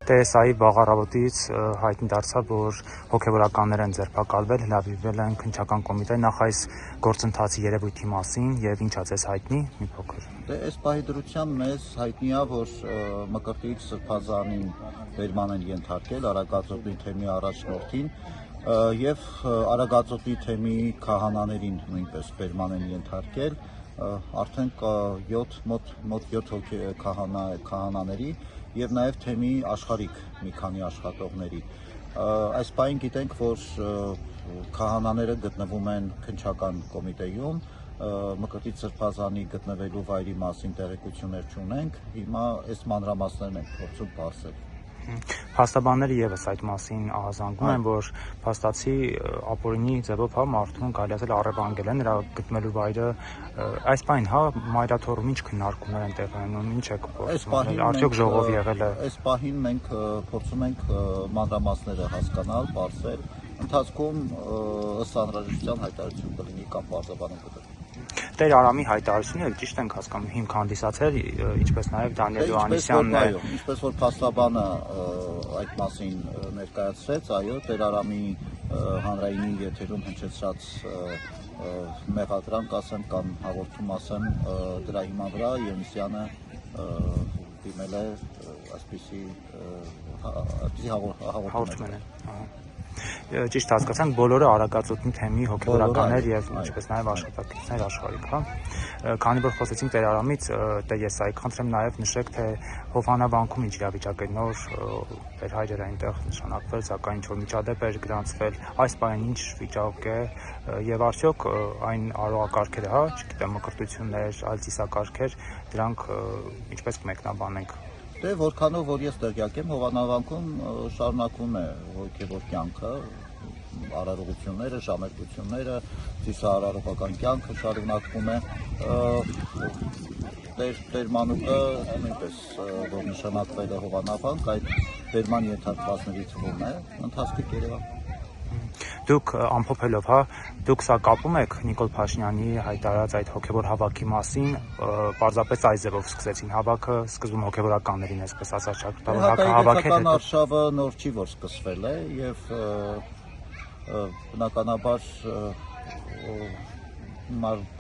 TSA-ի վաղ հայտնի դարձավ, որ հոգևորականներ են ձերբակալվել, հրավիրվել են քննչական կոմիտե, նախ այս գործընթացի երևույթի մասին եւ ինչա ձեզ հայտնի մի փոքր։ Այս պահի դրությամբ մեզ հայտնի է, որ Մկրտիչ Սրբազանին վերման են ենթարկել Արագածոտնի թեմի առաջնորդին եւ Արագածոտնի թեմի քահանաներին նույնպես վերման են ենթարկել արդեն 7 հոգի քահանաների եւ նաեւ թեմի աշխարհիկ մի քանի աշխատողների։ Այս պահին գիտենք, որ քահանաները գտնվում են քննչական կոմիտեում, Մկրտիչ Սրբազանի գտնվելու վայրի մասին տեղեկություններ չունենք, հիմա այս մանրամասներն են փորձում պարզել։ Փաստաբանները եւս այդ մասին ահազանգում են, որ փաստացի ապօրինի ձևով մարդուն կարելի ասել առևանգել են, նրա գտնվելու վայրը այս պայն մայրաթոռում ինչ քննարկումներ են տեղի ունենում, ինչ է կփոխվում, արդյոք ժողով եղել է։ Այս պահին մենք փորձում ենք մանրամասները հասկանալ, պարզել, ընթացքում ըստ անհրաժեշտության հայտարարություն կլինի կամ պարզաբանում կտրվի։ Տեր Արամի հայտարարությունը ճիշտ ենք հասկանում, հիմք հանդիսացել, ինչպես նաև Դանիել Հովհաննիսյանն է։ Ինչպես որ փաստաբանը այդ մասին ներկայացրեց, այո, Տեր Արամի հանրայինի եթերում հնչեցրած մեղադրանք ասեմ կամ հաղորդում ասեմ, դրա հիման վրա Յոնիսյանը դիմել է այսպիսի հաղորդում։ Ճիշտ հասկացանք, բոլորը Արագածոտնի թեմի հոգևորականներ եւ ինչպես նաեւ աշխատակիցներ աշխարհիկ, Քանի որ խոսեցինք Տեր Արամից, TSA-ի խնդրեմ նաեւ նշեք, թե Հովհաննավանքում ինչ իրավիճակ է, նոր Տեր հայրեր այնտեղ նշանակվել, սակայն ինչ որ միջադեպ էր գրանցվել, այս պահին ինչ վիճակ է եւ արդյոք այն արարողակարգերը, չգիտեմ, մկրտություններ, այլ ծիսակարգեր, դրանք ինչպես կմեկնաբանենք։ Դե որքանով որ ես տեղյակ եմ, Հովհաննավանքում շարունակվում է հոգևոր կյանքը, արարողությունները, ժամերկությունները, ծիսարարողական կյանքը շարունակվում է։ Տեր Մանուկը նույնպես որ նշանակվել է Հովհաննավանք, այդ վերման ենթարկվածների թվում է, ընթացքի Երևան։ Դուք ամփոփելով, դուք սա կապում եք Նիկոլ Փաշինյանի հայտարարած այդ հոգևոր հավաքի մասին, պարզապես այս ձևով սկսեցին հավաքը, սկզբում հոգևորականներին այսպես ասած հավաքել արշավը նոր չի որ սկսվել է եւ բնականաբար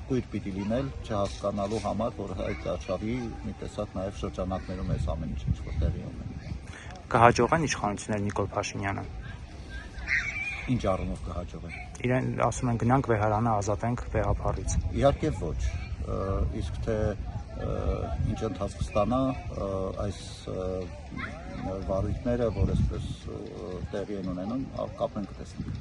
կույր պիտի լինել չհասկանալու համար, որ այդ արշավի մի տեսակ նաեւ շրջանակներում էս ամեն ինչ որ տեղի ունի։ Կհաջողեն իշխանություններ Նիկոլ Փաշինյանը։ Ինչ առումով կհաջողեն։ Իրեն ասում են գնանք վեհարանը ազատենք վեհապարից։ Իհարկե ոչ, իսկ թե ինչ ընթացք ստանա այս վարույթները, որ այսպես տեղի են ունենում, կապենք տեսնենք։